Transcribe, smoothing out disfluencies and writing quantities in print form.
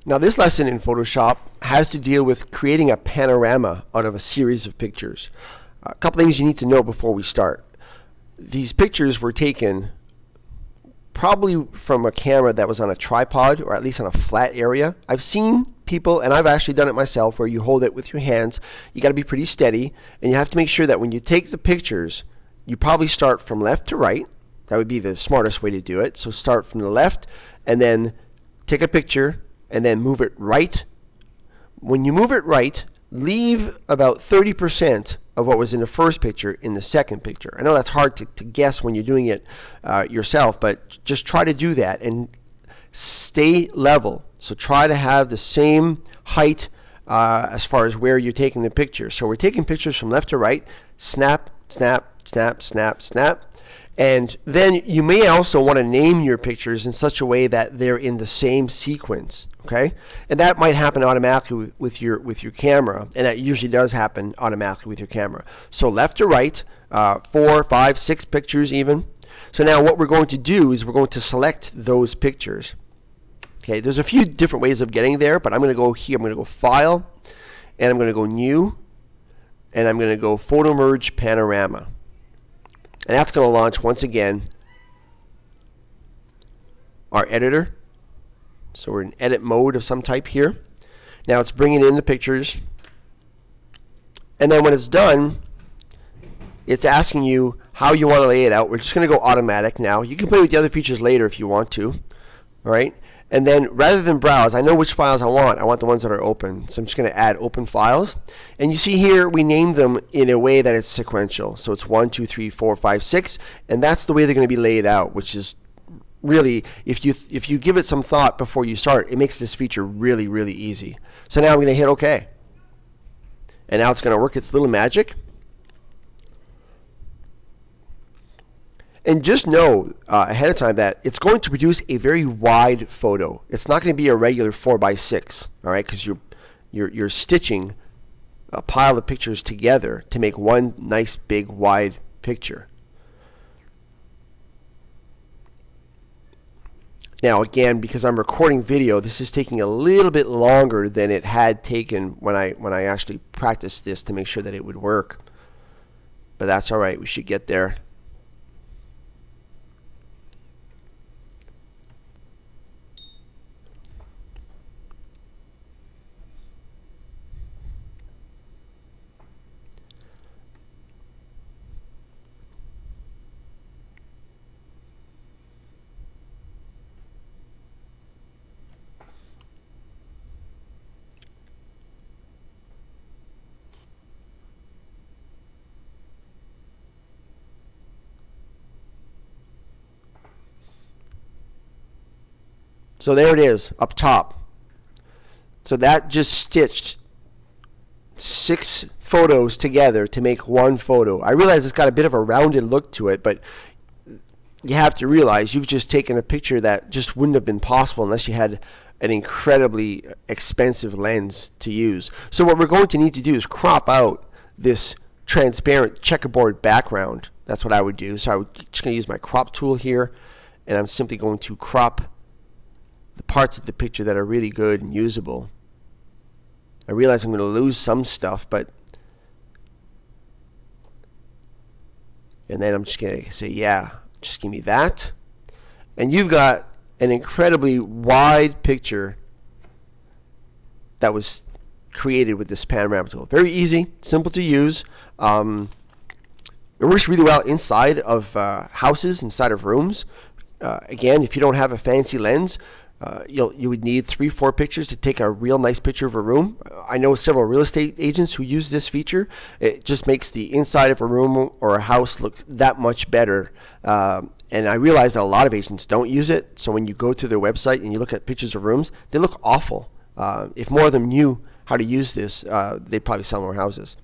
Now this lesson in Photoshop has to deal with creating a panorama out of a series of pictures. A couple things you need to know before we start. These pictures were taken probably from a camera that was on a tripod or at least on a flat area. I've seen people, and I've actually done it myself, where you hold it with your hands. You got to be pretty steady, and you have to make sure that when you take the pictures, you probably start from left to right. That would be the smartest way to do it. So start from the left and then take a picture and then move it right. When you move it right, leave about 30% of what was in the first picture in the second picture. I know that's hard to guess when you're doing it yourself, but just try to do that and stay level. So try to have the same height as far as where you're taking the picture. So we're taking pictures from left to right, snap, snap, snap, snap, snap. And then you may also want to name your pictures in such a way that they're in the same sequence, okay? And that might happen automatically with your camera, and that usually does happen automatically with your camera. So left to right, 4, 5, 6 pictures even. So now what we're going to do is we're going to select those pictures. Okay, there's a few different ways of getting there, but I'm going to go here. I'm going to go File, and I'm going to go New, and I'm going to go Photo Merge Panorama. And that's going to launch, once again, our editor. So we're in edit mode of some type here. Now it's bringing in the pictures. And then when it's done, it's asking you how you want to lay it out. We're just going to go automatic now. You can play with the other features later if you want to. All right? And then rather than browse, I know which files I want. I want the ones that are open. So I'm just going to add open files. And you see here we named them in a way that it's sequential. So it's 1, 2, 3, 4, 5, 6. And that's the way they're going to be laid out, which is really, if you give it some thought before you start, it makes this feature really, really easy. So now I'm going to hit OK. And now it's going to work its little magic. And just know ahead of time that it's going to produce a very wide photo. It's not going to be a regular 4x6, all right? Because you're stitching a pile of pictures together to make one nice big wide picture. Now again, because I'm recording video, this is taking a little bit longer than it had taken when I actually practiced this to make sure that it would work. But that's all right. We should get there. So there it is up top. So that just stitched 6 photos together to make one photo. I realize it's got a bit of a rounded look to it, but you have to realize you've just taken a picture that just wouldn't have been possible unless you had an incredibly expensive lens to use. So what we're going to need to do is crop out this transparent checkerboard background. That's what I would do. So I'm just going to use my crop tool here, and I'm simply going to crop the parts of the picture that are really good and usable. I realize I'm going to lose some stuff, but and then I'm just going to say, yeah, just give me that. And you've got an incredibly wide picture that was created with this panorama tool. Very easy, simple to use. It works really well inside of houses, inside of rooms. Again, if you don't have a fancy lens, you would need 3-4 pictures to take a real nice picture of a room. I know several real estate agents who use this feature. It just makes the inside of a room or a house look that much better. And I realize that a lot of agents don't use it. So when you go to their website and you look at pictures of rooms, they look awful. If more of them knew how to use this, they'd probably sell more houses.